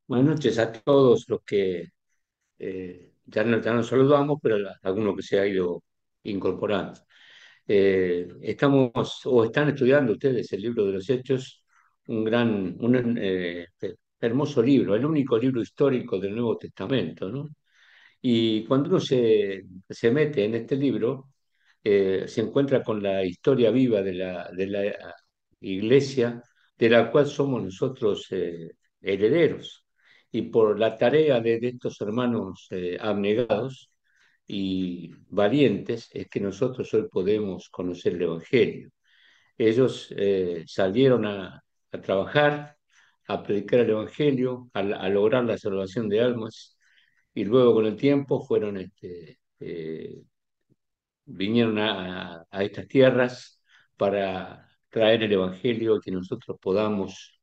Buenas noches a todos los que ya nos saludamos, pero algunos que se ha ido incorporando. Estamos o están estudiando ustedes el libro de los Hechos, un hermoso libro, el único libro histórico del Nuevo Testamento, ¿no? Y cuando uno se mete en este libro, se encuentra con la historia viva de la iglesia, de la cual somos nosotros herederos. Y por la tarea de estos hermanos abnegados y valientes es que nosotros hoy podemos conocer el Evangelio. Ellos salieron a trabajar, a predicar el Evangelio, a lograr la salvación de almas, y luego con el tiempo vinieron a estas tierras para traer el Evangelio y que nosotros podamos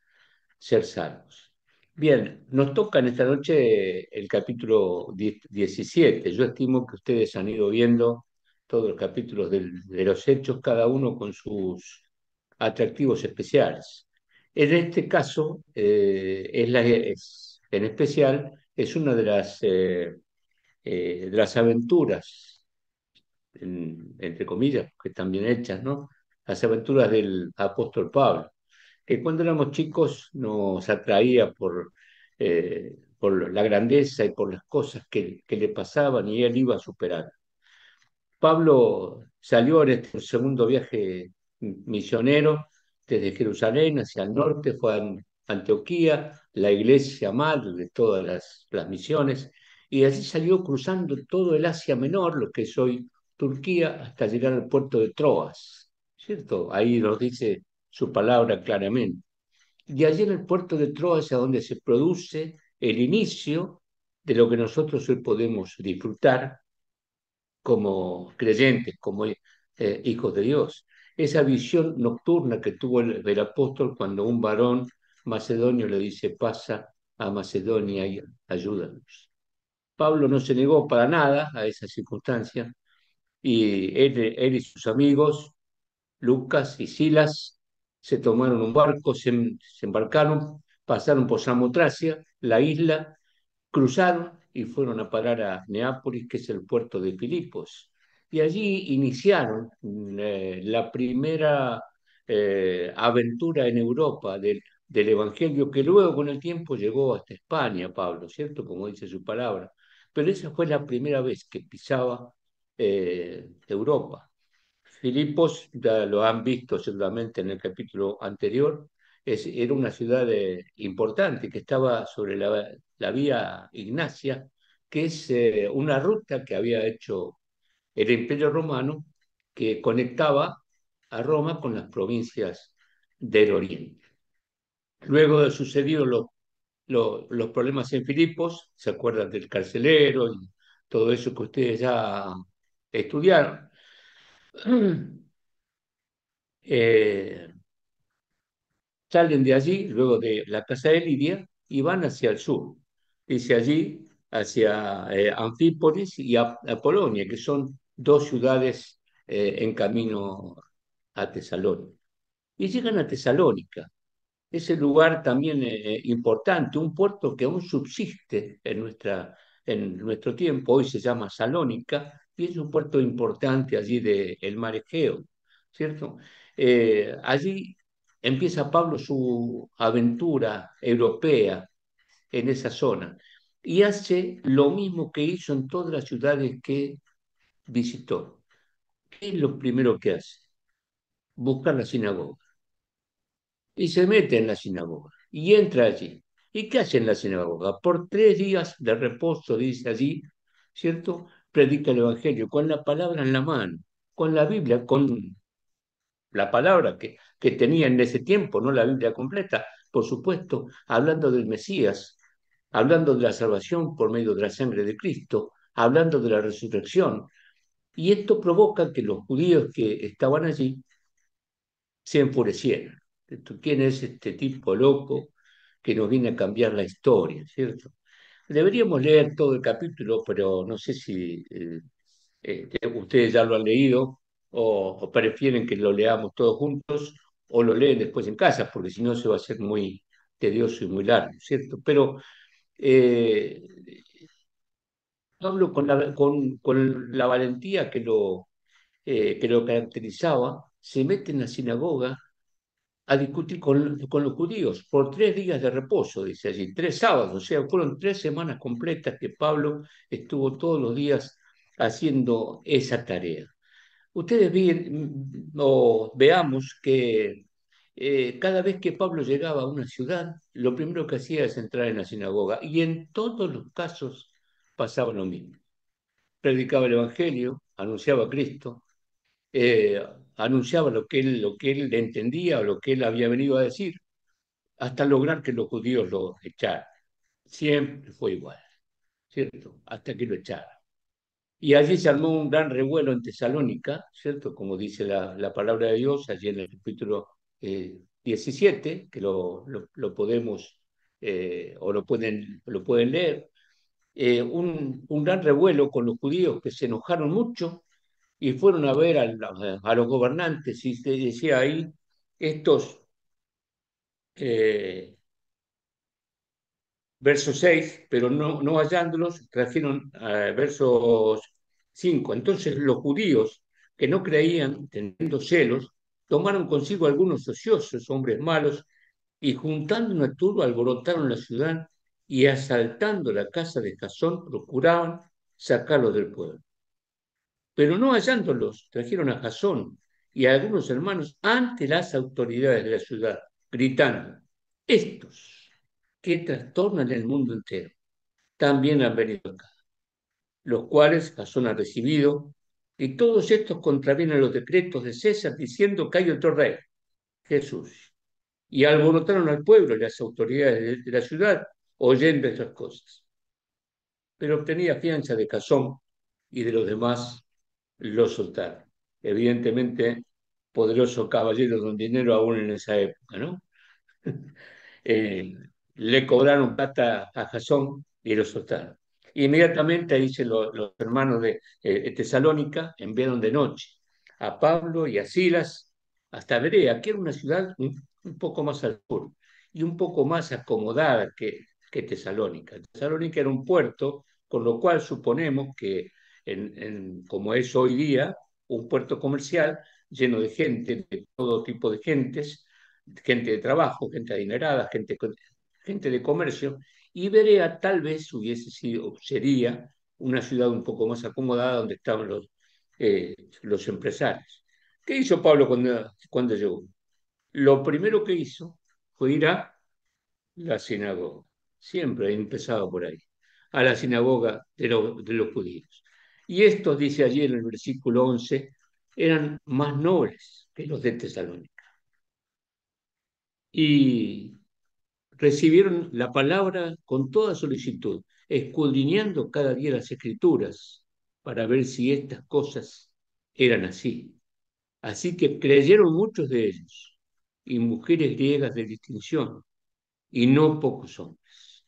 ser salvos. Bien, nos toca en esta noche el capítulo 17. Yo estimo que ustedes han ido viendo todos los capítulos de los Hechos, cada uno con sus atractivos especiales. En este caso, en especial, es una de las aventuras, entre comillas, que están bien hechas, ¿no? Las aventuras del apóstol Pablo, que cuando éramos chicos nos atraía por la grandeza y por las cosas que le pasaban y él iba a superar. Pablo salió en este segundo viaje misionero desde Jerusalén hacia el norte, fue a Antioquía, la iglesia madre de todas las misiones, y así salió cruzando todo el Asia Menor, lo que es hoy Turquía, hasta llegar al puerto de Troas, ¿cierto? Ahí nos dice su palabra claramente. Y allí en el puerto de Troas es a donde se produce el inicio de lo que nosotros hoy podemos disfrutar como creyentes, como hijos de Dios. Esa visión nocturna que tuvo el apóstol cuando un varón macedonio le dice, pasa a Macedonia y ayúdanos. Pablo no se negó para nada a esa circunstancia y él y sus amigos, Lucas y Silas, se tomaron un barco, se embarcaron, pasaron por Samotracia, la isla, cruzaron y fueron a parar a Neápolis, que es el puerto de Filipos. Y allí iniciaron la primera aventura en Europa del Evangelio, que luego con el tiempo llegó hasta España, Pablo, ¿cierto? Como dice su palabra. Pero esa fue la primera vez que pisaba Europa. Filipos, ya lo han visto seguramente en el capítulo anterior, era una ciudad importante que estaba sobre la vía Ignacia, que es una ruta que había hecho el Imperio Romano que conectaba a Roma con las provincias del Oriente. Luego de sucedido los problemas en Filipos, se acuerdan del carcelero y todo eso que ustedes ya estudiaron. Eh, Salen de allí, luego de la casa de Lidia, y van hacia el sur. Dice allí, hacia Anfípolis y a Polonia, que son dos ciudades en camino a Tesalónica. Y llegan a Tesalónica, ese lugar también importante, un puerto que aún subsiste en nuestro tiempo, hoy se llama Salónica, y es un puerto importante allí del mar Egeo, ¿cierto? Allí empieza Pablo su aventura europea en esa zona y hace lo mismo que hizo en todas las ciudades que visitó. ¿Qué es lo primero que hace? Buscar la sinagoga y se mete en la sinagoga y entra allí. ¿Y qué hace en la sinagoga? Por 3 días de reposo, dice allí, ¿cierto? Predica el Evangelio con la palabra en la mano, con la Biblia, con la palabra que tenía en ese tiempo, no la Biblia completa, por supuesto, hablando del Mesías, hablando de la salvación por medio de la sangre de Cristo, hablando de la resurrección. Y esto provoca que los judíos que estaban allí se enfurecieron. ¿Quién es este tipo loco que nos viene a cambiar la historia, ¿cierto? Deberíamos leer todo el capítulo, pero no sé si ustedes ya lo han leído o prefieren que lo leamos todos juntos o lo leen después en casa, porque si no se va a hacer muy tedioso y muy largo, ¿cierto? Pero Eh, Pablo, con la valentía que lo caracterizaba, se mete en la sinagoga a discutir con los judíos por 3 días de reposo, dice allí, 3 sábados, o sea, fueron 3 semanas completas que Pablo estuvo todos los días haciendo esa tarea. Ustedes o veamos que cada vez que Pablo llegaba a una ciudad, lo primero que hacía es entrar en la sinagoga, y en todos los casos pasaba lo mismo. Predicaba el Evangelio, anunciaba a Cristo, eh, anunciaba lo que él entendía o lo que él había venido a decir, hasta lograr que los judíos lo echaran. Siempre fue igual, ¿cierto? Hasta que lo echaran. Y allí se armó un gran revuelo en Tesalónica, ¿cierto? Como dice la palabra de Dios, allí en el capítulo 17, que lo podemos o lo pueden leer. Un gran revuelo con los judíos que se enojaron mucho y fueron a ver a los gobernantes y se decía ahí, estos eh, verso 6, pero no hallándolos, trajeron versos 5. Entonces los judíos que no creían, teniendo celos, tomaron consigo algunos ociosos, hombres malos, y juntando una turba alborotaron la ciudad y asaltando la casa de Jasón procuraban sacarlos del pueblo. Pero no hallándolos, trajeron a Jasón y a algunos hermanos ante las autoridades de la ciudad, gritando, estos que trastornan el mundo entero también han venido acá, los cuales Jasón ha recibido, y todos estos contravienen los decretos de César diciendo que hay otro rey, Jesús. Y alborotaron al pueblo y las autoridades de la ciudad oyendo estas cosas. Pero obtenía fianza de Jasón y de los demás lo soltaron. Evidentemente, poderoso caballero con dinero aún en esa época, ¿no? eh, Le cobraron plata a Jasón y lo soltaron. Inmediatamente, dicen los hermanos de Tesalónica, enviaron de noche a Pablo y a Silas hasta Berea, que era una ciudad un poco más al sur y un poco más acomodada que Tesalónica. Tesalónica era un puerto, con lo cual suponemos que, como es hoy día, un puerto comercial lleno de gente, de todo tipo de gentes, gente de trabajo, gente adinerada, gente de comercio, y Berea tal vez hubiese sido, sería una ciudad un poco más acomodada donde estaban los empresarios. ¿Qué hizo Pablo cuando llegó? Lo primero que hizo fue ir a la sinagoga. Siempre he empezado por ahí, a la sinagoga de los judíos. Y estos, dice allí en el versículo 11, eran más nobles que los de Tesalónica. Y recibieron la palabra con toda solicitud, escudriñando cada día las escrituras para ver si estas cosas eran así. Así que creyeron muchos de ellos, y mujeres griegas de distinción, y no pocos hombres.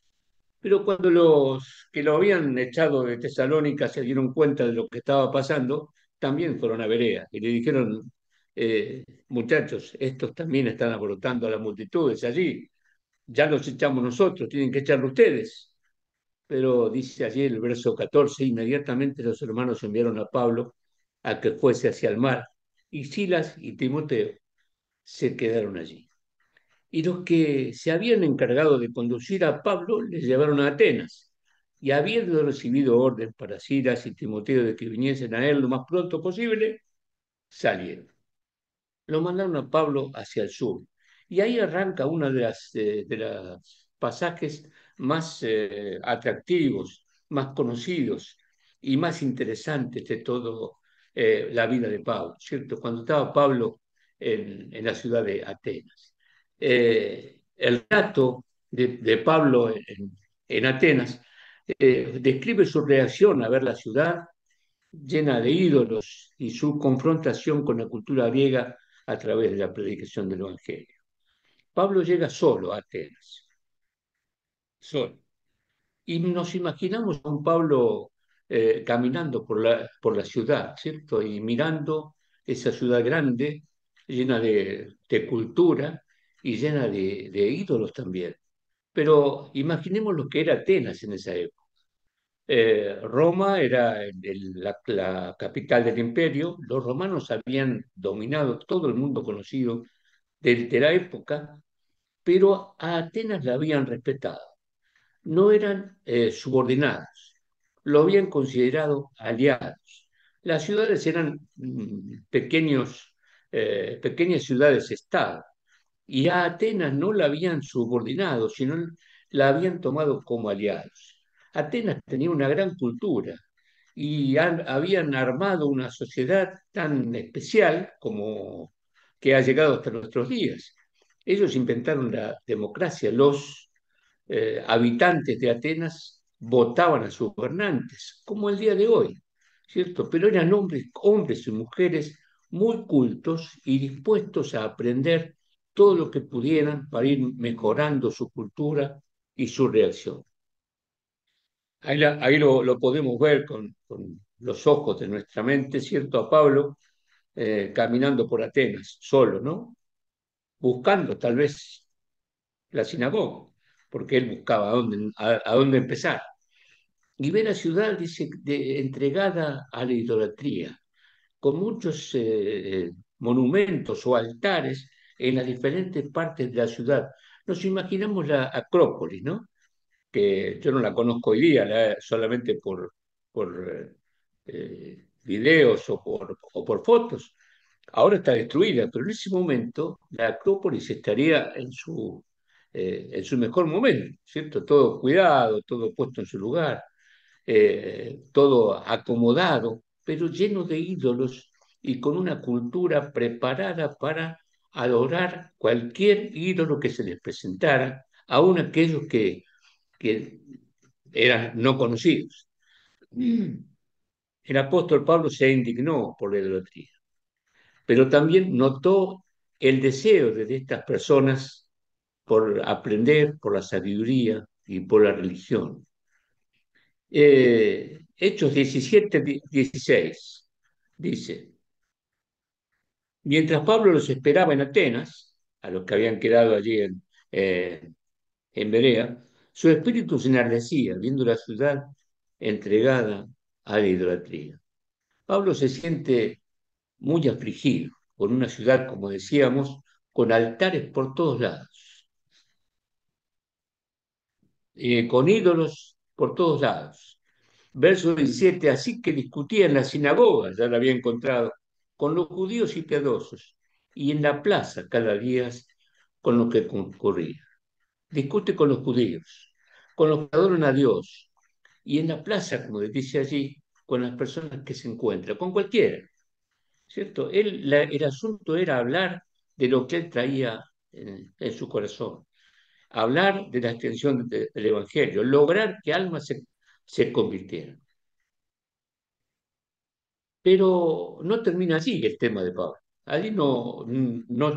Pero cuando los que lo habían echado de Tesalónica se dieron cuenta de lo que estaba pasando, también fueron a Berea y le dijeron, muchachos, estos también están abortando a las multitudes allí, ya los echamos nosotros, tienen que echarlo ustedes. Pero dice allí el verso 14, inmediatamente los hermanos enviaron a Pablo a que fuese hacia el mar, y Silas y Timoteo se quedaron allí. Y los que se habían encargado de conducir a Pablo les llevaron a Atenas, y habiendo recibido orden para Silas y Timoteo de que viniesen a él lo más pronto posible, salieron. Lo mandaron a Pablo hacia el sur. Y ahí arranca una de las pasajes más atractivos, más conocidos y más interesantes de todo la vida de Pablo, ¿cierto? Cuando estaba Pablo en la ciudad de Atenas. El relato de Pablo en Atenas describe su reacción a ver la ciudad llena de ídolos y su confrontación con la cultura griega a través de la predicación del Evangelio. Pablo llega solo a Atenas, solo. Y nos imaginamos a un Pablo caminando por la ciudad, ¿cierto? Y mirando esa ciudad grande, llena de cultura y llena de ídolos también. Pero imaginemos lo que era Atenas en esa época. Roma era la capital del imperio, los romanos habían dominado todo el mundo conocido de la época, pero a Atenas la habían respetado. No eran subordinados, lo habían considerado aliados. Las ciudades eran pequeñas ciudades-estado, y a Atenas no la habían subordinado, sino la habían tomado como aliados. Atenas tenía una gran cultura y habían armado una sociedad tan especial como que ha llegado hasta nuestros días. Ellos inventaron la democracia. Los habitantes de Atenas votaban a sus gobernantes, como el día de hoy, ¿cierto? Pero eran hombres y mujeres muy cultos y dispuestos a aprender todo lo que pudieran para ir mejorando su cultura y su reacción. Ahí lo podemos ver con los ojos de nuestra mente, ¿cierto? A Pablo caminando por Atenas, solo, ¿no? Buscando tal vez la sinagoga, porque él buscaba a dónde empezar. Y ve la ciudad, dice, entregada a la idolatría, con muchos monumentos o altares en las diferentes partes de la ciudad. Nos imaginamos la Acrópolis, ¿no? Que yo no la conozco hoy día, solamente por videos o por fotos. Ahora está destruida, pero en ese momento la Acrópolis estaría en su mejor momento, ¿cierto? Todo cuidado, todo puesto en su lugar, todo acomodado, pero lleno de ídolos y con una cultura preparada para adorar cualquier ídolo que se les presentara, aun aquellos que eran no conocidos. El apóstol Pablo se indignó por la idolatría, pero también notó el deseo de estas personas por aprender, por la sabiduría y por la religión. Hechos 17:16 dice, mientras Pablo los esperaba en Atenas, a los que habían quedado allí en Berea, su espíritu se enardecía viendo la ciudad entregada a la idolatría. Pablo se siente muy afligido por una ciudad, como decíamos, con altares por todos lados, con ídolos por todos lados. Verso 17, así que discutía en la sinagoga, ya la había encontrado, con los judíos y piadosos, y en la plaza cada día con los que concurría. Discute con los judíos, con los que adoran a Dios, y en la plaza, como dice allí, con las personas que se encuentran, con cualquiera, ¿cierto? El asunto era hablar de lo que él traía en su corazón, hablar de la extensión del Evangelio, lograr que almas se convirtieran. Pero no termina así el tema de Pablo. Allí no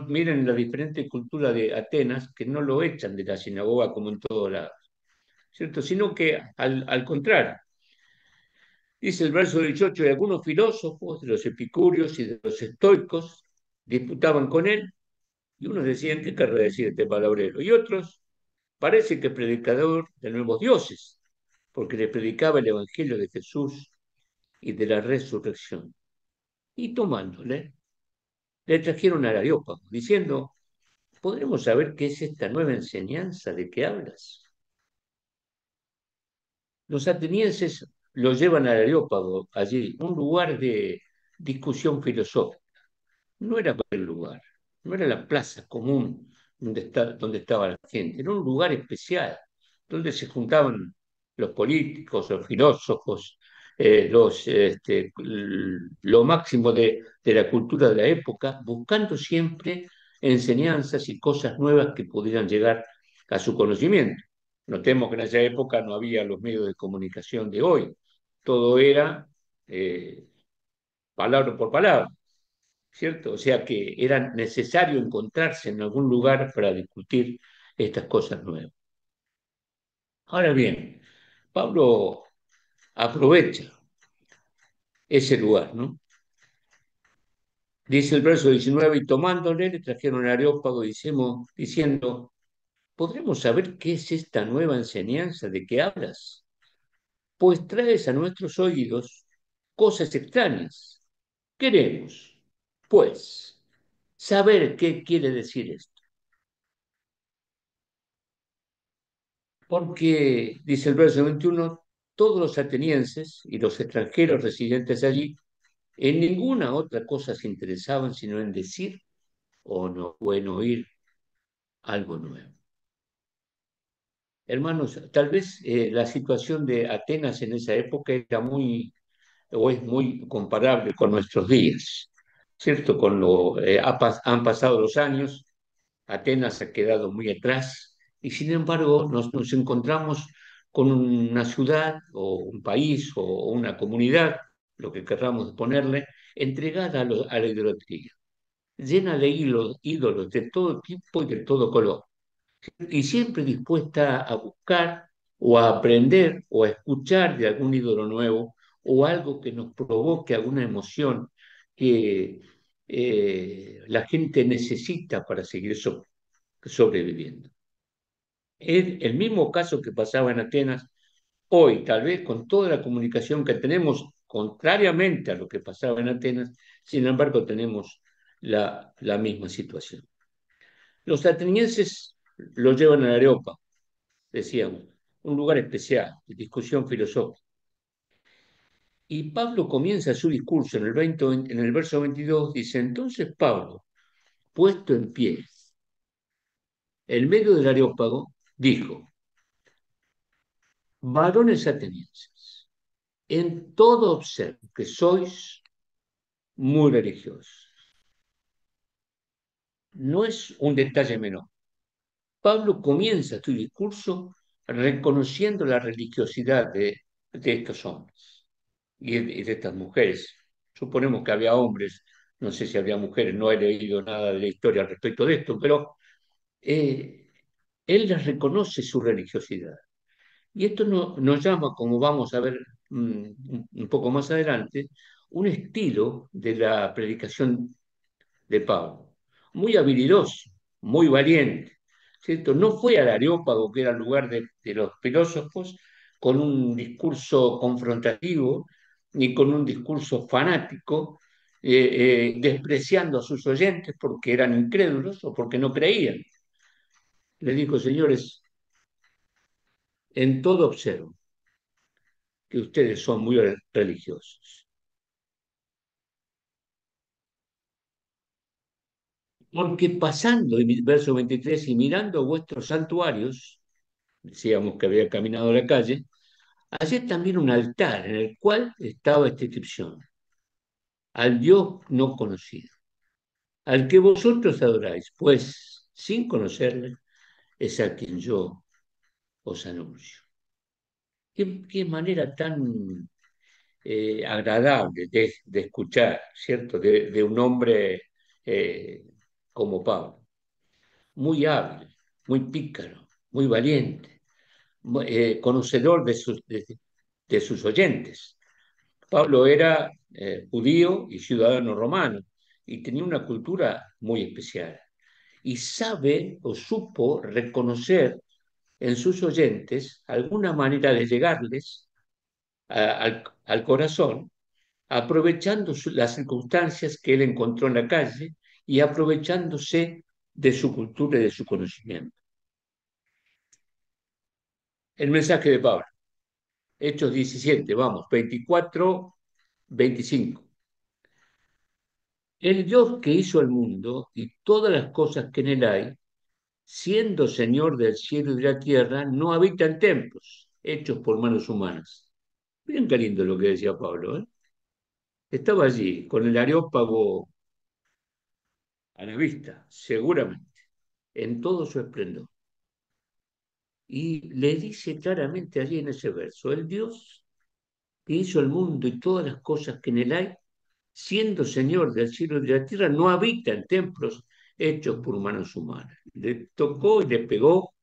miren la diferente cultura de Atenas, que no lo echan de la sinagoga como en todo lado, ¿cierto? Sino que al contrario, dice el verso 18, y algunos filósofos de los epicúreos y de los estoicos disputaban con él, y unos decían, ¿qué querrá decir este palabrero? Y otros, parece que predicador de nuevos dioses, porque le predicaba el evangelio de Jesús y de la resurrección. Y tomándole, le trajeron al Areópago, diciendo, ¿podremos saber qué es esta nueva enseñanza de que hablas? Los atenienses lo llevan al Areópago, allí, un lugar de discusión filosófica. No era cualquier lugar, no era la plaza común donde estaba la gente, era un lugar especial, donde se juntaban los políticos, los filósofos, lo máximo de la cultura de la época, buscando siempre enseñanzas y cosas nuevas que pudieran llegar a su conocimiento. Notemos que en esa época no había los medios de comunicación de hoy, todo era eh, palabra por palabra. ¿Cierto? O sea que era necesario encontrarse en algún lugar para discutir estas cosas nuevas. Ahora bien, Pablo aprovecha ese lugar, ¿no? Dice el verso 19, y tomándole le trajeron al Areópago diciendo, ¿podremos saber qué es esta nueva enseñanza de que hablas? Pues traes a nuestros oídos cosas extrañas. Queremos, pues, saber qué quiere decir esto. Porque, dice el verso 21, todos los atenienses y los extranjeros residentes allí en ninguna otra cosa se interesaban sino en decir o en oír algo nuevo. Hermanos, tal vez la situación de Atenas en esa época era muy, o es muy comparable con nuestros días, ¿cierto? Han pasado los años, Atenas ha quedado muy atrás y sin embargo nos encontramos con una ciudad o un país o una comunidad, lo que querramos ponerle, entregada a la idolatría, llena de ídolos de todo tipo y de todo color, y siempre dispuesta a buscar o a aprender o a escuchar de algún ídolo nuevo o algo que nos provoque alguna emoción que la gente necesita para seguir sobreviviendo. Es el mismo caso que pasaba en Atenas, hoy tal vez con toda la comunicación que tenemos, contrariamente a lo que pasaba en Atenas, sin embargo tenemos la misma situación. Los atenienses lo llevan al Areópago, decíamos, un lugar especial de discusión filosófica. Y Pablo comienza su discurso en el verso 22, dice, entonces Pablo, puesto en pie, en medio del Areópago, dijo, varones atenienses, en todo observo que sois muy religiosos. No es un detalle menor. Pablo comienza su discurso reconociendo la religiosidad de estos hombres y de estas mujeres. Suponemos que había hombres, no sé si había mujeres, no he leído nada de la historia al respecto de esto, pero eh, él les reconoce su religiosidad. Y esto nos llama, como vamos a ver un poco más adelante, un estilo de la predicación de Pablo, muy habilidoso, muy valiente, ¿cierto? No fue al Areópago, que era el lugar de los filósofos, con un discurso confrontativo, ni con un discurso fanático, despreciando a sus oyentes porque eran incrédulos o porque no creían. Les dijo, señores, en todo observo que ustedes son muy religiosos. Porque pasando, verso 23, y mirando vuestros santuarios, decíamos que había caminado a la calle, hallé también un altar en el cual estaba esta inscripción, al Dios no conocido, al que vosotros adoráis, pues sin conocerle es a quien yo os anuncio. Qué manera tan agradable de escuchar, ¿cierto? De un hombre eh, como Pablo, muy hábil, muy pícaro, muy valiente, conocedor de sus oyentes. Pablo era judío y ciudadano romano y tenía una cultura muy especial. Y sabe o supo reconocer en sus oyentes alguna manera de llegarles al corazón, aprovechando las circunstancias que él encontró en la calle y aprovechándose de su cultura y de su conocimiento. El mensaje de Pablo, Hechos 17, vamos, 24, 25. El Dios que hizo el mundo y todas las cosas que en él hay, siendo Señor del cielo y de la tierra, no habita en templos hechos por manos humanas. Miren qué lindo lo que decía Pablo, ¿eh? Estaba allí con el Areópago a la vista, seguramente, en todo su esplendor. Y le dice claramente allí en ese verso, el Dios que hizo el mundo y todas las cosas que en él hay, siendo Señor del cielo y de la tierra, no habita en templos hechos por manos humanas. Le tocó y le pegó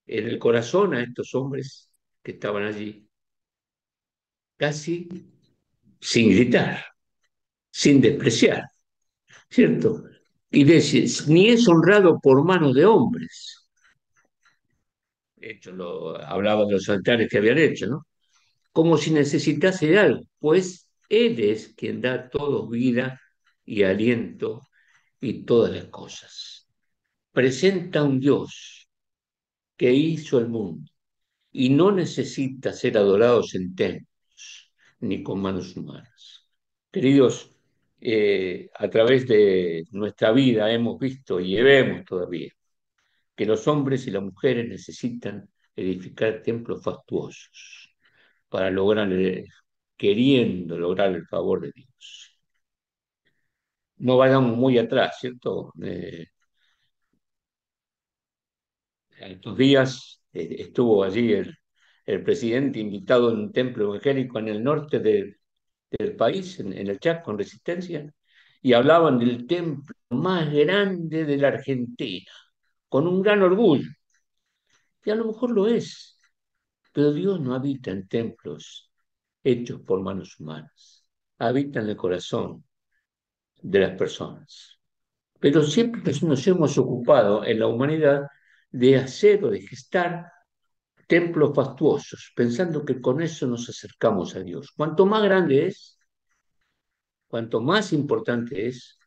en el corazón a estos hombres que estaban allí, casi sin gritar, sin despreciar, ¿cierto? Y dice, ni es honrado por manos de hombres. hablaba de los altares que habían hecho, ¿no? Como si necesitase de algo, pues Él es quien da a todos vida y aliento y todas las cosas. Presenta un Dios que hizo el mundo y no necesita ser adorados en templos ni con manos humanas. Queridos, a través de nuestra vida hemos visto y vemos todavía que los hombres y las mujeres necesitan edificar templos fastuosos para lograr, queriendo lograr el favor de Dios. No vayamos muy atrás, ¿cierto? Estos días estuvo allí el presidente invitado en un templo evangélico en el norte del país, en el Chaco, en Resistencia, y hablaban del templo más grande de la Argentina, con un gran orgullo. Y a lo mejor lo es, pero Dios no habita en templos hechos por manos humanas, habita en el corazón de las personas. Pero siempre nos hemos ocupado en la humanidad de hacer o de gestar templos fastuosos, pensando que con eso nos acercamos a Dios. Cuanto más grande es, cuanto más importante es,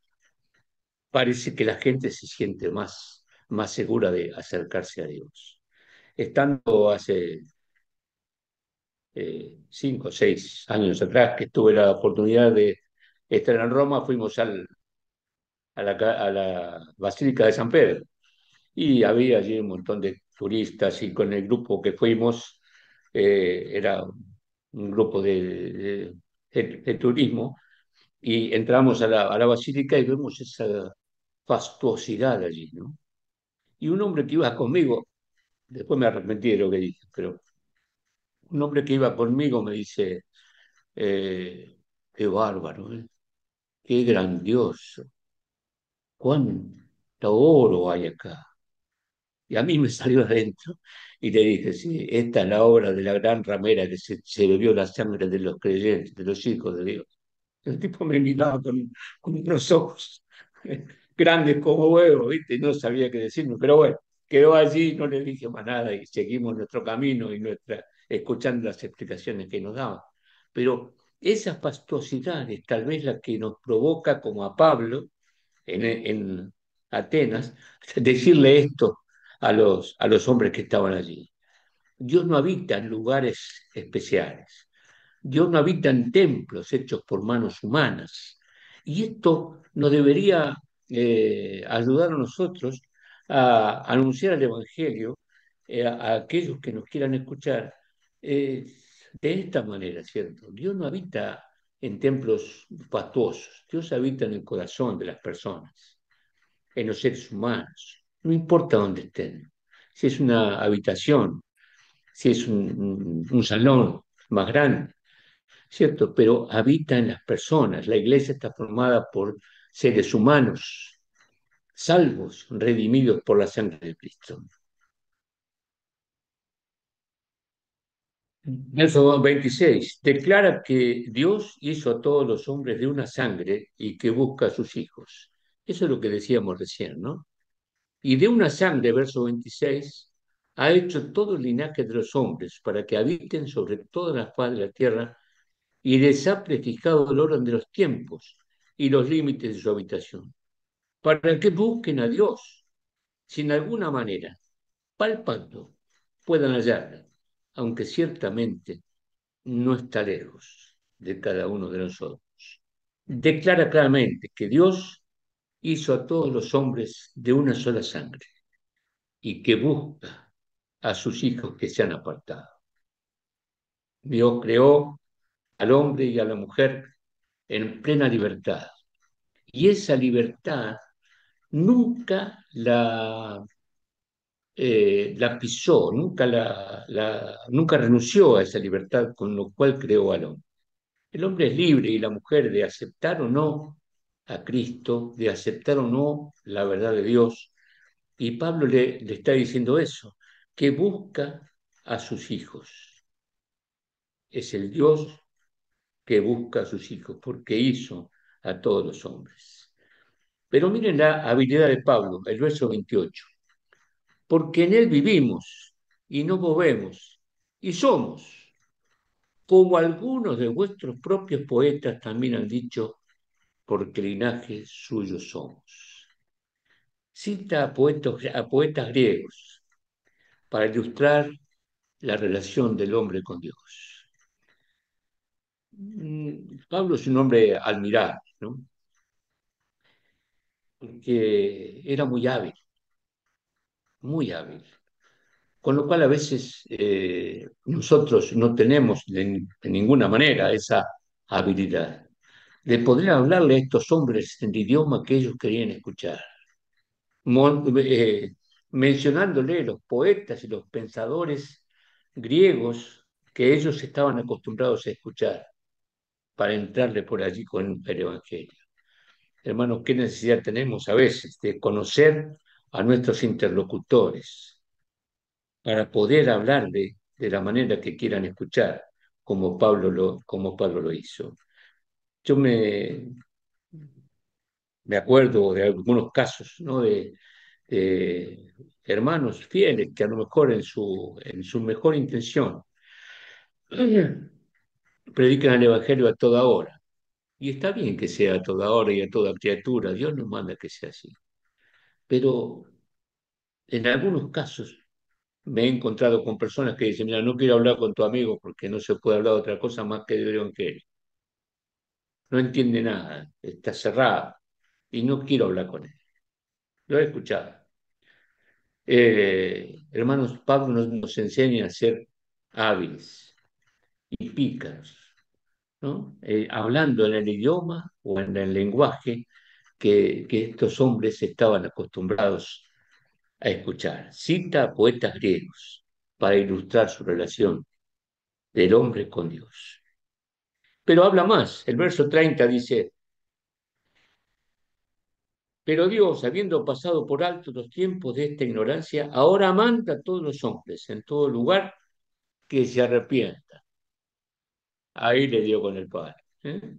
parece que la gente se siente más segura de acercarse a Dios. Estando hace 5 o 6 años atrás, que tuve la oportunidad de estar en Roma, fuimos a la Basílica de San Pedro y había allí un montón de turistas y con el grupo que fuimos, era un grupo de turismo y entramos a la basílica y vemos esa fastuosidad allí, ¿no? Y un hombre que iba conmigo, después me arrepentí de lo que dije, pero un hombre que iba conmigo me dice, eh, qué bárbaro, ¿eh? Qué grandioso, cuánto oro hay acá. Y a mí me salió adentro y le dije, sí, esta es la obra de la gran ramera que se bebió la sangre de los creyentes, de los hijos de Dios. El tipo me miraba con unos ojos grandes como huevos, ¿viste? No sabía qué decirme, pero bueno, quedó allí, no le dije más nada y seguimos nuestro camino y escuchando las explicaciones que nos daban. Pero esa fastuosidad es tal vez la que nos provoca, como a Pablo, en Atenas, decirle esto a los hombres que estaban allí. Dios no habita en lugares especiales. Dios no habita en templos hechos por manos humanas. Y esto nos debería ayudar a nosotros a anunciar el Evangelio a aquellos que nos quieran escuchar eh, de esta manera, ¿cierto? Dios no habita en templos fastuosos, Dios habita en el corazón de las personas, en los seres humanos, no importa dónde estén, si es una habitación, si es un salón más grande, ¿cierto? Pero habita en las personas. La iglesia está formada por seres humanos, salvos, redimidos por la sangre de Cristo. Verso 26. Declara que Dios hizo a todos los hombres de una sangre y que busca a sus hijos. Eso es lo que decíamos recién, ¿no? Y de una sangre, verso 26, ha hecho todo el linaje de los hombres para que habiten sobre toda la faz de la tierra y les ha prefijado el orden de los tiempos y los límites de su habitación, para que busquen a Dios, si en alguna manera, palpando, puedan hallarla, aunque ciertamente no está lejos de cada uno de nosotros. Declara claramente que Dios hizo a todos los hombres de una sola sangre y que busca a sus hijos que se han apartado. Dios creó al hombre y a la mujer en plena libertad. Y esa libertad nunca la pisó, nunca renunció a esa libertad con lo cual creó al hombre. El hombre es libre y la mujer de aceptar o no a Cristo, de aceptar o no la verdad de Dios. Y Pablo le está diciendo eso, que busca a sus hijos. Es el Dios que busca a sus hijos, porque hizo a todos los hombres. Pero miren la habilidad de Pablo, el verso 28. Porque en él vivimos y nos movemos, y somos, como algunos de vuestros propios poetas también han dicho, porque linaje suyo somos. Cita a poetas griegos para ilustrar la relación del hombre con Dios. Pablo es un hombre admirable, ¿no? Porque era muy hábil, muy hábil. Con lo cual a veces nosotros no tenemos de ninguna manera esa habilidad de poder hablarle a estos hombres en el idioma que ellos querían escuchar, mencionándole los poetas y los pensadores griegos que ellos estaban acostumbrados a escuchar para entrarle por allí con el Evangelio. Hermanos, ¿qué necesidad tenemos a veces de conocer a nuestros interlocutores para poder hablarle de la manera que quieran escuchar, como Pablo lo hizo? Yo me acuerdo de algunos casos, ¿no? De hermanos fieles que a lo mejor en su mejor intención predican el Evangelio a toda hora. Y está bien que sea a toda hora y a toda criatura, Dios nos manda que sea así. Pero en algunos casos me he encontrado con personas que dicen, mira, no quiero hablar con tu amigo porque no se puede hablar de otra cosa más que del Evangelio. No entiende nada, está cerrado y no quiero hablar con él. Lo he escuchado. Hermanos, Pablo nos enseña a ser hábiles y pícaros, ¿no? Hablando en el idioma o en el lenguaje que estos hombres estaban acostumbrados a escuchar. Cita a poetas griegos para ilustrar su relación del hombre con Dios. Pero habla más. El verso 30 dice, pero Dios, habiendo pasado por alto los tiempos de esta ignorancia, ahora manda a todos los hombres en todo lugar que se arrepientan. Ahí le dio con el padre. ¿Eh?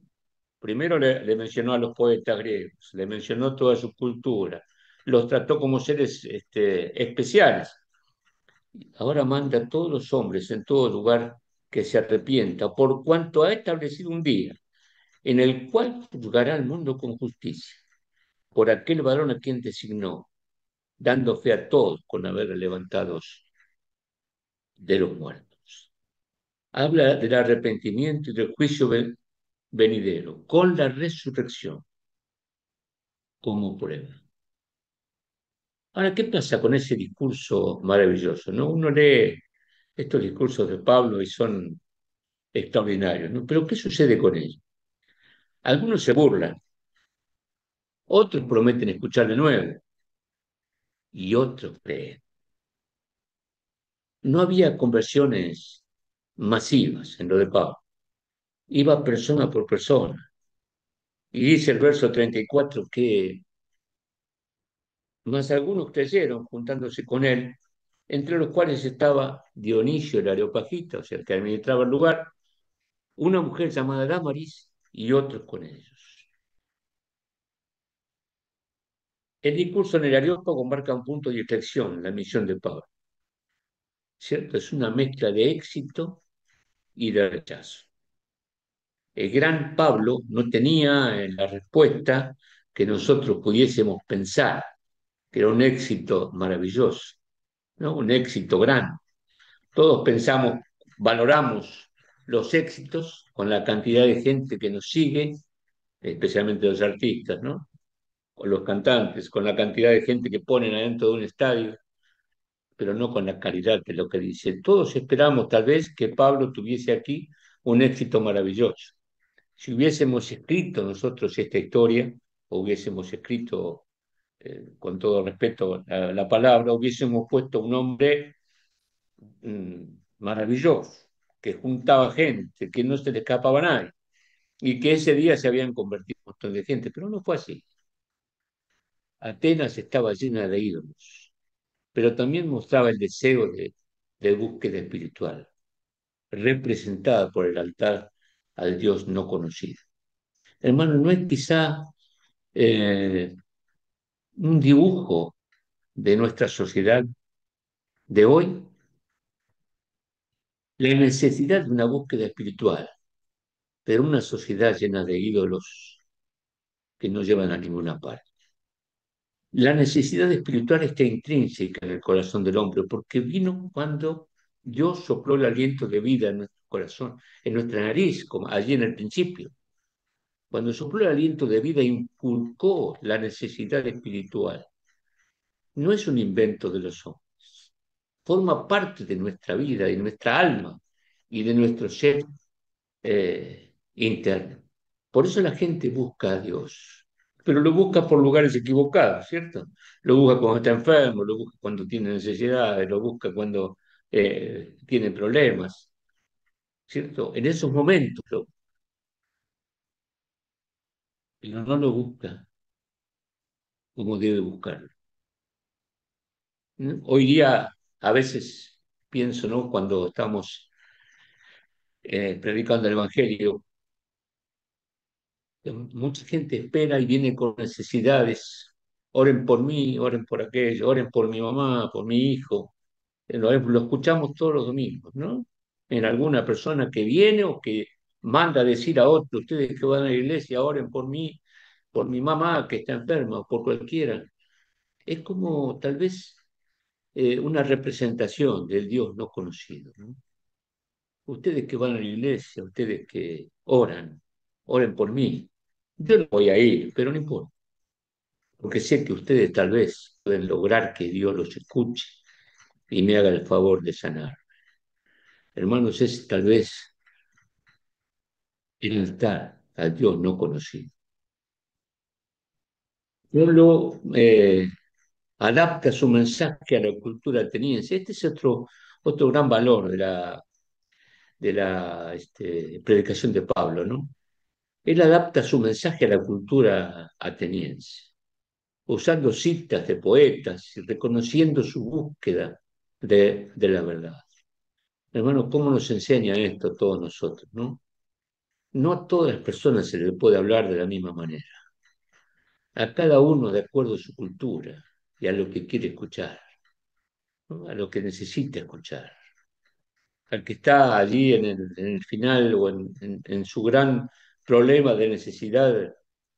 Primero le mencionó a los poetas griegos, le mencionó toda su cultura, los trató como seres especiales. Ahora manda a todos los hombres en todo lugar que se arrepienta, por cuanto ha establecido un día en el cual juzgará al mundo con justicia, por aquel varón a quien designó, dando fe a todos con haber levantados de los muertos. Habla del arrepentimiento y del juicio venidero, con la resurrección como prueba. Ahora, ¿qué pasa con ese discurso maravilloso? ¿No? Uno lee estos discursos de Pablo y son extraordinarios, ¿no? Pero ¿qué sucede con ellos? Algunos se burlan, otros prometen escuchar de nuevo y otros creen. No había conversiones masivas en lo de Pablo. Iba persona por persona. Y dice el verso 34 que más algunos creyeron juntándose con él, entre los cuales estaba Dionisio el Areopagita, o sea, el que administraba el lugar, una mujer llamada Damaris y otros con ellos. El discurso en el Areópago marca un punto de inflexión en la misión de Pablo, ¿cierto? Es una mezcla de éxito y de rechazo. El gran Pablo no tenía la respuesta que nosotros pudiésemos pensar, que era un éxito maravilloso, ¿no? Un éxito grande. Todos pensamos, valoramos los éxitos con la cantidad de gente que nos sigue, especialmente los artistas, ¿no? Con los cantantes, con la cantidad de gente que ponen adentro de un estadio, pero no con la calidad de lo que dice. Todos esperamos tal vez que Pablo tuviese aquí un éxito maravilloso. Si hubiésemos escrito nosotros esta historia, o hubiésemos escrito, con todo respeto, la palabra, hubiésemos puesto un hombre maravilloso, que juntaba gente, que no se le escapaba a nadie, y que ese día se habían convertido un montón de gente, pero no fue así. Atenas estaba llena de ídolos, pero también mostraba el deseo de búsqueda espiritual, representada por el altar al Dios no conocido. Hermano, no es quizá eh, un dibujo de nuestra sociedad de hoy, La necesidad de una búsqueda espiritual, pero una sociedad llena de ídolos que no llevan a ninguna parte. La necesidad espiritual está intrínseca en el corazón del hombre, porque vino cuando Dios sopló el aliento de vida en nuestro corazón, en nuestra nariz, como allí en el principio. Cuando sopló el aliento de vida, inculcó la necesidad espiritual. No es un invento de los hombres, forma parte de nuestra vida, de nuestra alma y de nuestro ser interno. Por eso la gente busca a Dios, pero lo busca por lugares equivocados, ¿cierto? Lo busca cuando está enfermo, lo busca cuando tiene necesidades, lo busca cuando tiene problemas, ¿cierto? En esos momentos, pero no lo busca como debe buscarlo. ¿No? Hoy día, a veces pienso, ¿no? Cuando estamos predicando el Evangelio, mucha gente espera y viene con necesidades. Oren por mí, oren por aquello, oren por mi mamá, por mi hijo. Lo escuchamos todos los domingos, ¿no? En alguna persona que viene o que manda a decir a otros, ustedes que van a la iglesia, oren por mi mamá que está enferma, o por cualquiera. Es como tal vez una representación del Dios no conocido, ¿no? Ustedes que van a la iglesia, ustedes que oran, oren por mí. Yo no voy a ir, pero no importa, porque sé que ustedes tal vez pueden lograr que Dios los escuche y me haga el favor de sanar. Hermanos, es tal vez el altar a Dios no conocido. Pueblo adapta su mensaje a la cultura ateniense. Este es otro gran valor de la predicación de Pablo, ¿no? Él adapta su mensaje a la cultura ateniense, usando citas de poetas y reconociendo su búsqueda de la verdad. Hermanos, ¿cómo nos enseña esto a todos nosotros, no? No a todas las personas se les puede hablar de la misma manera. A cada uno de acuerdo a su cultura y a lo que quiere escuchar, ¿no? A lo que necesita escuchar. Al que está allí en el final o en su gran problema de necesidad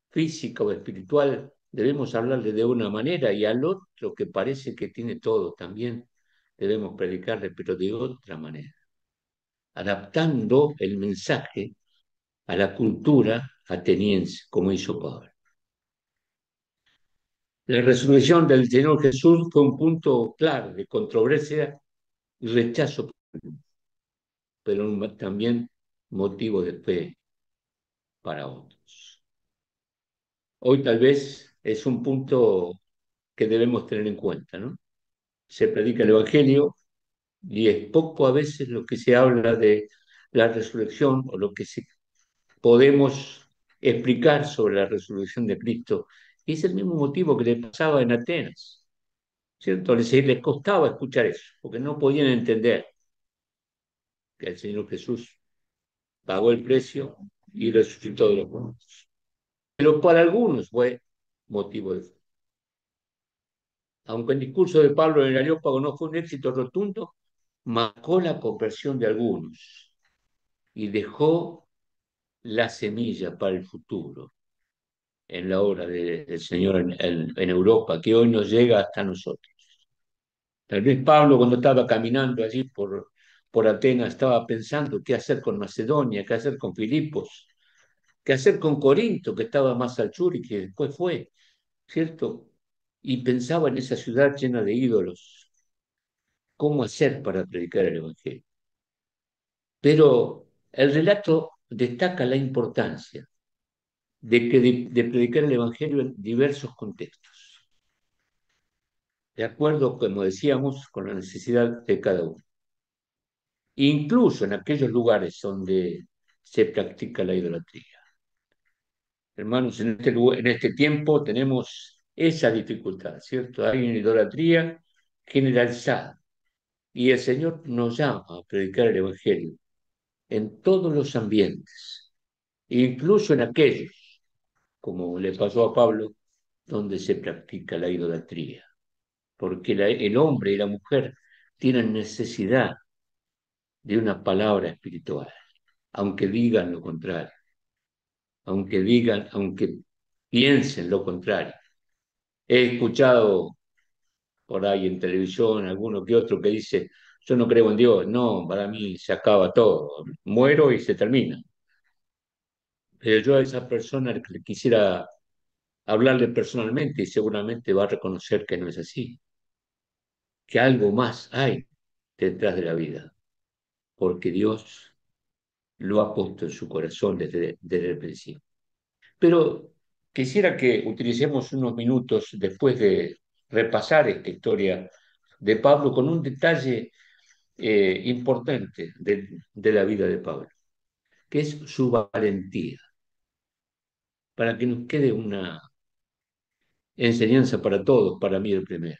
física o espiritual, debemos hablarle de una manera y al otro que parece que tiene todo también debemos predicarle, pero de otra manera, adaptando el mensaje a la cultura ateniense, como hizo Pablo. La resurrección del Señor Jesús fue un punto claro de controversia y rechazo, pero también motivo de fe para otros. Hoy tal vez es un punto que debemos tener en cuenta, ¿no? Se predica el Evangelio y es poco a veces lo que se habla de la resurrección o lo que podemos explicar sobre la resurrección de Cristo. Y es el mismo motivo que le pasaba en Atenas, ¿cierto? Les costaba escuchar eso, porque no podían entender que el Señor Jesús pagó el precio y resucitó de los muertos. Pero para algunos fue motivo de fe. Aunque el discurso de Pablo en el Areópago no fue un éxito rotundo, marcó la conversión de algunos y dejó la semilla para el futuro en la obra del Señor en Europa, que hoy nos llega hasta nosotros. Tal vez Pablo, cuando estaba caminando allí por Atenas, estaba pensando qué hacer con Macedonia, qué hacer con Filipos, qué hacer con Corinto, que estaba más al sur y que después fue, ¿cierto? Y pensaba en esa ciudad llena de ídolos, cómo hacer para predicar el Evangelio. Pero el relato destaca la importancia de predicar el Evangelio en diversos contextos, de acuerdo, como decíamos, con la necesidad de cada uno. Incluso en aquellos lugares donde se practica la idolatría. Hermanos, en este tiempo tenemos esa dificultad, ¿cierto? Hay una idolatría generalizada y el Señor nos llama a predicar el Evangelio en todos los ambientes, incluso en aquellos, como le pasó a Pablo, donde se practica la idolatría, porque el hombre y la mujer tienen necesidad de una palabra espiritual, aunque digan lo contrario, aunque piensen lo contrario. He escuchado por ahí en televisión alguno que otro que dice, yo no creo en Dios, no, para mí se acaba todo, muero y se termina. Pero yo a esa persona le quisiera hablarle personalmente y seguramente va a reconocer que no es así, que algo más hay detrás de la vida, porque Dios lo ha puesto en su corazón desde el principio. Pero quisiera que utilicemos unos minutos después de repasar esta historia de Pablo con un detalle importante de la vida de Pablo, que es su valentía, para que nos quede una enseñanza para todos, para mí el primero.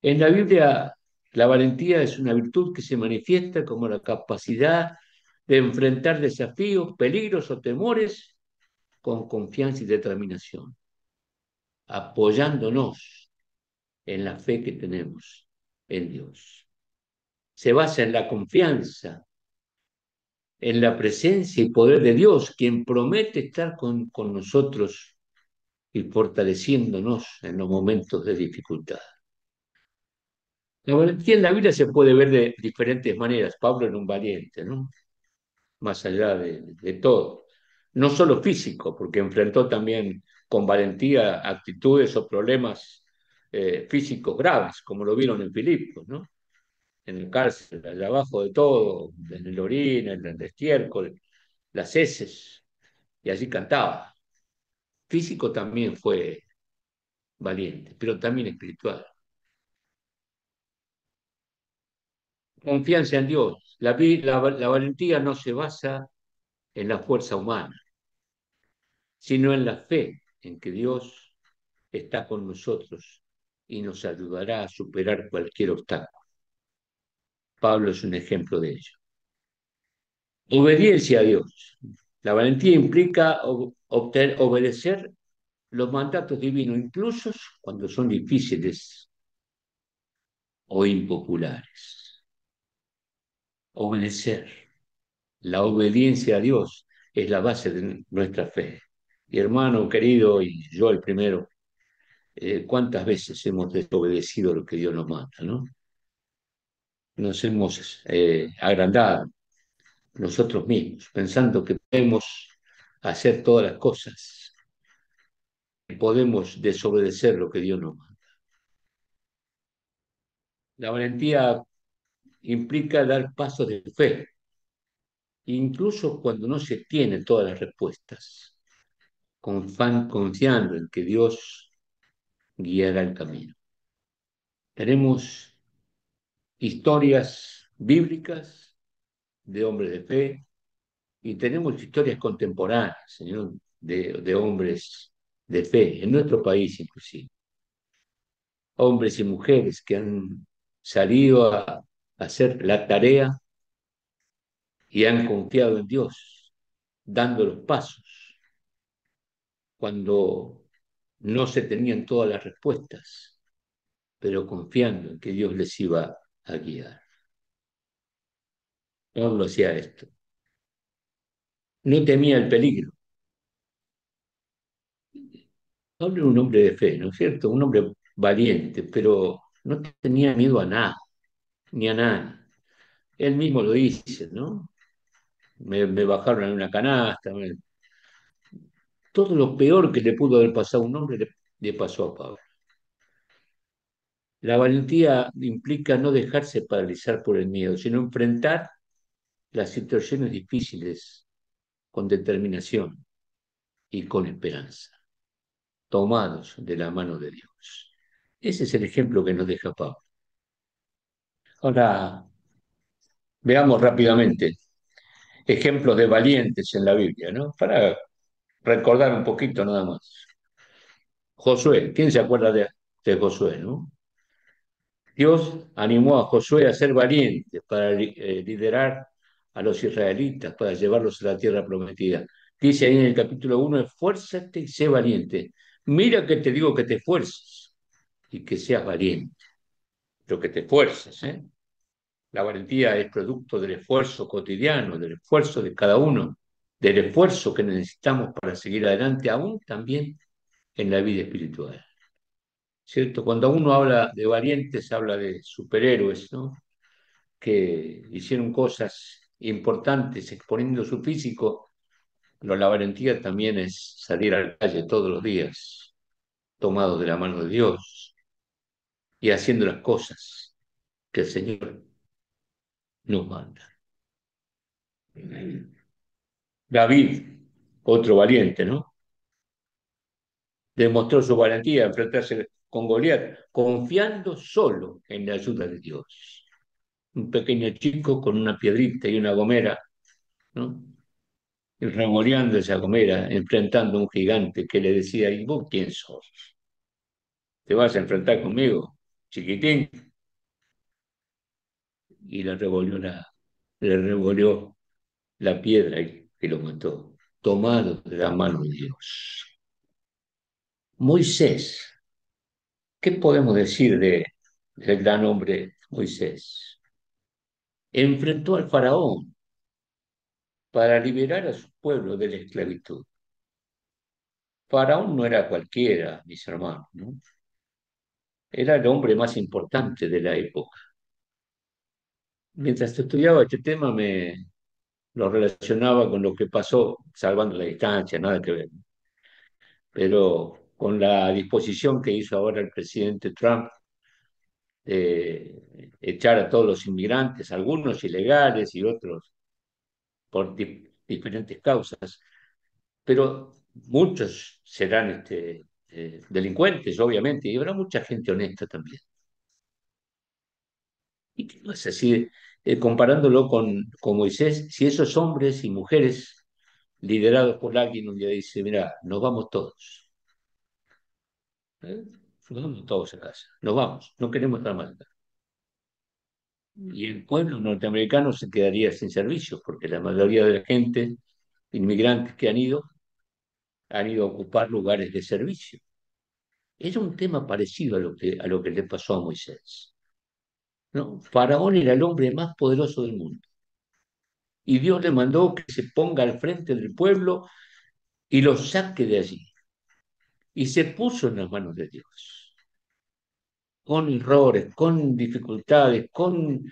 En la Biblia, la valentía es una virtud que se manifiesta como la capacidad de enfrentar desafíos, peligros o temores con confianza y determinación, apoyándonos en la fe que tenemos en Dios. Se basa en la confianza, en la presencia y poder de Dios, quien promete estar con nosotros y fortaleciéndonos en los momentos de dificultad. La valentía en la Biblia se puede ver de diferentes maneras. Pablo era un valiente, ¿no? Más allá de todo. No solo físico, porque enfrentó también con valentía actitudes o problemas físicos graves, como lo vieron en Filipos, ¿no? En el cárcel, allá abajo de todo, en el orín, en el estiércol, las heces, y allí cantaba. Físico también fue valiente, pero también espiritual. Confianza en Dios. La valentía no se basa en la fuerza humana, sino en la fe en que Dios está con nosotros y nos ayudará a superar cualquier obstáculo. Pablo es un ejemplo de ello. Obediencia a Dios. La valentía implica obedecer los mandatos divinos, incluso cuando son difíciles o impopulares. Obedecer. La obediencia a Dios es la base de nuestra fe. Mi hermano querido, y yo el primero, ¿cuántas veces hemos desobedecido lo que Dios nos manda, ¿no? Nos hemos agrandado nosotros mismos, pensando que podemos hacer todas las cosas, que podemos desobedecer lo que Dios nos manda. La valentía implica dar pasos de fe, incluso cuando no se tienen todas las respuestas, confiando en que Dios guiará el camino. Tenemos historias bíblicas de hombres de fe y tenemos historias contemporáneas, Señor, de hombres de fe, en nuestro país inclusive. Hombres y mujeres que han salido a hacer la tarea y han confiado en Dios, dando los pasos cuando no se tenían todas las respuestas, pero confiando en que Dios les iba a guiar. Pablo hacía esto. No temía el peligro. Pablo era un hombre de fe, ¿no es cierto? Un hombre valiente, pero no tenía miedo a nada, ni a nadie. Él mismo lo dice, ¿no? Me bajaron en una canasta. Todo lo peor que le pudo haber pasado a un hombre le pasó a Pablo. La valentía implica no dejarse paralizar por el miedo, sino enfrentar las situaciones difíciles con determinación y con esperanza, tomados de la mano de Dios. Ese es el ejemplo que nos deja Pablo. Ahora, veamos rápidamente ejemplos de valientes en la Biblia, ¿no? Para recordar un poquito nada más. Josué, ¿quién se acuerda de Josué, no? Dios animó a Josué a ser valiente para liderar a los israelitas, para llevarlos a la tierra prometida. Dice ahí en el capítulo 1, esfuérzate y sé valiente. Mira que te digo que te esfuerces y que seas valiente, pero que te esfuerces, ¿eh? La valentía es producto del esfuerzo cotidiano, del esfuerzo de cada uno, del esfuerzo que necesitamos para seguir adelante, aún también en la vida espiritual. ¿Cierto? Cuando uno habla de valientes, habla de superhéroes, ¿no? Que hicieron cosas importantes exponiendo su físico, pero la valentía también es salir a la calle todos los días, tomados de la mano de Dios y haciendo las cosas que el Señor nos manda. David, otro valiente, ¿no? Demostró su valentía a enfrentarse con Goliat, confiando solo en la ayuda de Dios. Un pequeño chico con una piedrita y una gomera, ¿no? Y remoleando esa gomera, enfrentando a un gigante que le decía, ¿y vos quién sos? ¿Te vas a enfrentar conmigo, chiquitín? Y le revolvió la piedra y lo mató, tomado de la mano de Dios. Moisés, ¿qué podemos decir del gran hombre Moisés? Enfrentó al faraón para liberar a su pueblo de la esclavitud. Faraón no era cualquiera, mis hermanos, ¿no? Era el hombre más importante de la época. Mientras estudiaba este tema me lo relacionaba con lo que pasó, salvando la distancia, nada que ver, pero con la disposición que hizo ahora el presidente Trump de echar a todos los inmigrantes, algunos ilegales y otros por diferentes causas, pero muchos serán delincuentes, obviamente, y habrá mucha gente honesta también. ¿Y qué pasa si, comparándolo con Moisés, si esos hombres y mujeres liderados por alguien un día dice, mira, nos vamos todos, ¿eh? Nos vamos todos a casa, nos vamos, no queremos estar más acá. Y el pueblo norteamericano se quedaría sin servicios, porque la mayoría de la gente, inmigrantes que han ido a ocupar lugares de servicio. Era un tema parecido a lo que le pasó a Moisés, ¿no? Faraón era el hombre más poderoso del mundo. Y Dios le mandó que se ponga al frente del pueblo y lo saque de allí. Y se puso en las manos de Dios, con errores, con dificultades, con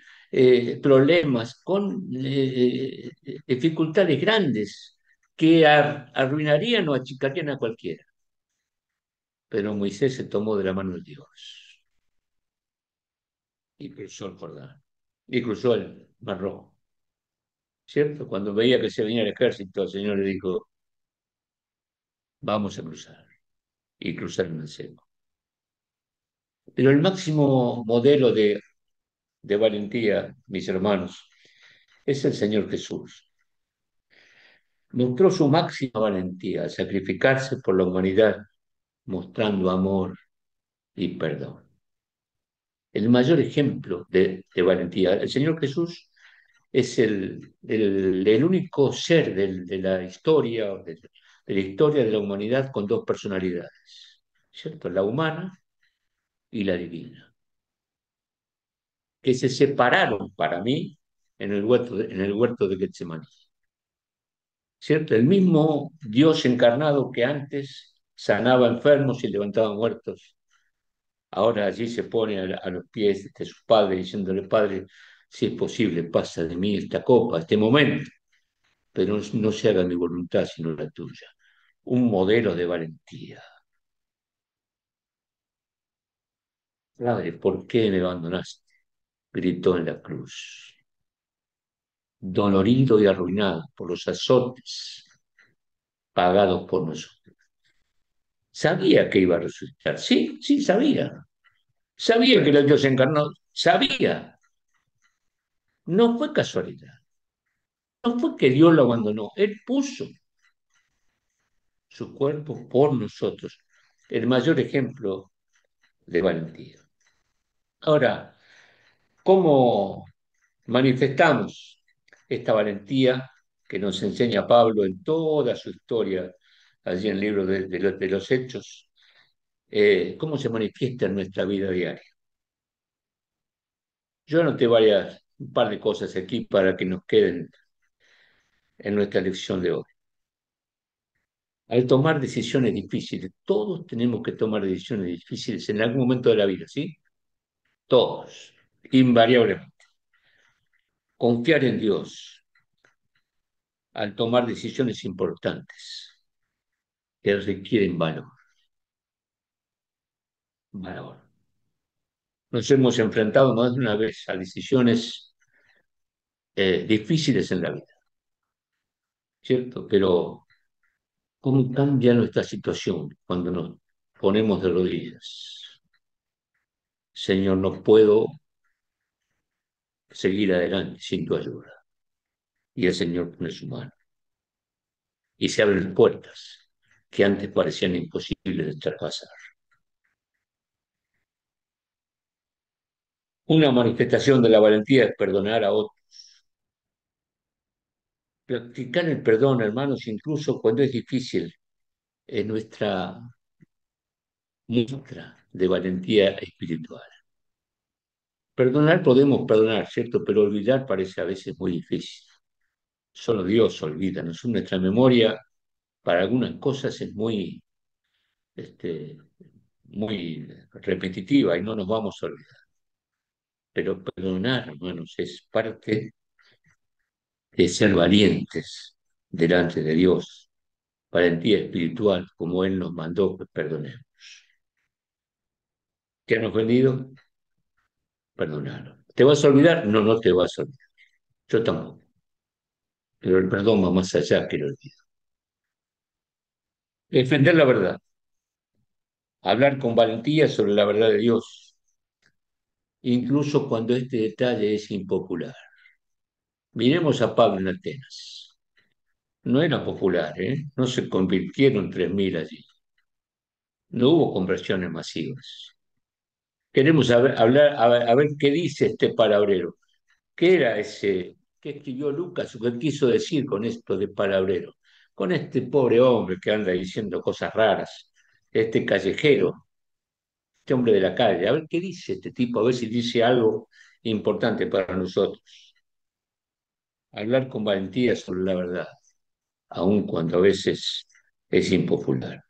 problemas, con dificultades grandes que arruinarían o achicarían a cualquiera. Pero Moisés se tomó de la mano de Dios y cruzó el Jordán y cruzó el Mar Rojo, ¿cierto? Cuando veía que se venía el ejército, el Señor le dijo, vamos a cruzar. Y cruzaron el seco. Pero el máximo modelo de valentía, mis hermanos, es el Señor Jesús. Mostró su máxima valentía al sacrificarse por la humanidad, mostrando amor y perdón. El mayor ejemplo de valentía. El Señor Jesús es el único ser de la historia, de la historia de la humanidad con dos personalidades, ¿cierto? La humana y la divina, que se separaron para mí en el huerto de Getsemaní. ¿Cierto? El mismo Dios encarnado que antes sanaba enfermos y levantaba muertos, ahora allí se pone a los pies de su Padre diciéndole, Padre, si es posible, pasa de mí esta copa, este momento, pero no se haga mi voluntad sino la tuya. Un modelo de valentía. Padre, ¿por qué me abandonaste? Gritó en la cruz, dolorido y arruinado por los azotes pagados por nosotros. Sabía que iba a resucitar, sí, sí, sabía. Sabía que era el Dios encarnado, sabía. No fue casualidad, no fue que Dios lo abandonó, Él puso su cuerpo por nosotros, el mayor ejemplo de valentía. Ahora, ¿cómo manifestamos esta valentía que nos enseña Pablo en toda su historia, allí en el libro de los Hechos? ¿Cómo se manifiesta en nuestra vida diaria? Yo anoté un par de cosas aquí para que nos queden en nuestra lección de hoy. Al tomar decisiones difíciles, todos tenemos que tomar decisiones difíciles en algún momento de la vida, ¿sí? Todos, invariablemente. Confiar en Dios al tomar decisiones importantes que requieren valor, valor. Nos hemos enfrentado más de una vez a decisiones difíciles en la vida, ¿cierto? Pero ¿cómo cambia nuestra situación cuando nos ponemos de rodillas? Señor, no puedo seguir adelante sin tu ayuda. Y el Señor pone su mano y se abren puertas que antes parecían imposibles de traspasar. Una manifestación de la valentía es perdonar a otros. Practicar el perdón, hermanos, incluso cuando es difícil, es nuestra muestra de valentía espiritual. Perdonar podemos perdonar, ¿cierto? Pero olvidar parece a veces muy difícil. Solo Dios olvida. Nuestra memoria para algunas cosas es este, muy repetitiva y no nos vamos a olvidar. Pero perdonar, hermanos, es parte de ser valientes delante de Dios, valentía espiritual, como Él nos mandó que perdonemos. ¿Te han ofendido? Perdonarlo. ¿Te vas a olvidar? No, no te vas a olvidar. Yo tampoco. Pero el perdón va más allá que el olvido. Defender la verdad. Hablar con valentía sobre la verdad de Dios, incluso cuando este detalle es impopular. Miremos a Pablo en Atenas. No era popular, ¿eh? No se convirtieron 3.000 allí. No hubo conversiones masivas. Queremos hablar, a ver qué dice este palabrero. ¿Qué era ese? ¿Qué escribió Lucas o qué quiso decir con esto de palabrero? Con este pobre hombre que anda diciendo cosas raras, este callejero, este hombre de la calle. A ver qué dice este tipo, a ver si dice algo importante para nosotros. Hablar con valentía sobre la verdad, aun cuando a veces es impopular.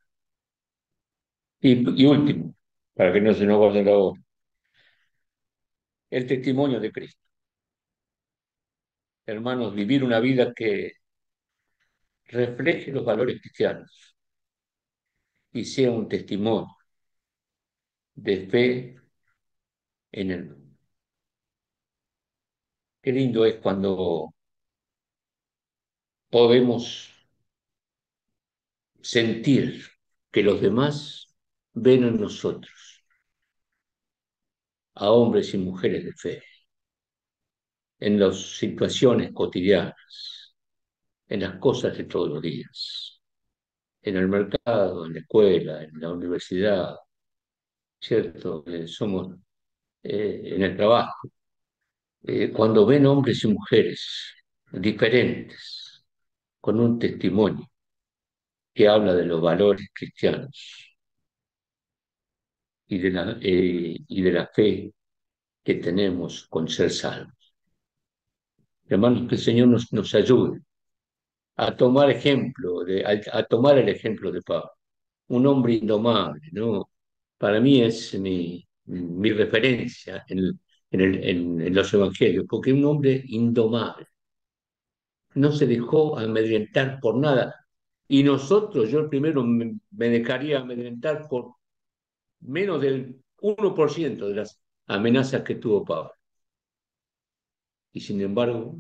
Y último, para que no se nos vaya la hora, el testimonio de Cristo. Hermanos, vivir una vida que refleje los valores cristianos y sea un testimonio de fe en el mundo. Qué lindo es cuando podemos sentir que los demás ven en nosotros a hombres y mujeres de fe, en las situaciones cotidianas, en las cosas de todos los días, en el mercado, en la escuela, en la universidad, ¿cierto? Somos en el trabajo. Cuando ven hombres y mujeres diferentes, con un testimonio que habla de los valores cristianos y de la fe que tenemos con ser salvos. Hermanos, que el Señor nos ayude a tomar a tomar el ejemplo de Pablo, un hombre indomable, ¿no? Para mí es mi referencia en los evangelios, porque un hombre indomable, no se dejó amedrentar por nada. Y nosotros, yo primero me dejaría amedrentar por menos del 1% de las amenazas que tuvo Pablo. Y sin embargo,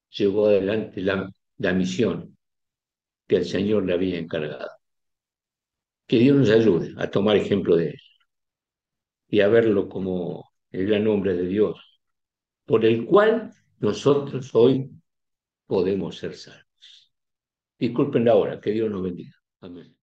llevó adelante la misión que el Señor le había encargado. Que Dios nos ayude a tomar ejemplo de él y a verlo como el gran hombre de Dios, por el cual nosotros hoy podemos ser salvos. Disculpen la hora, que Dios nos bendiga. Amén.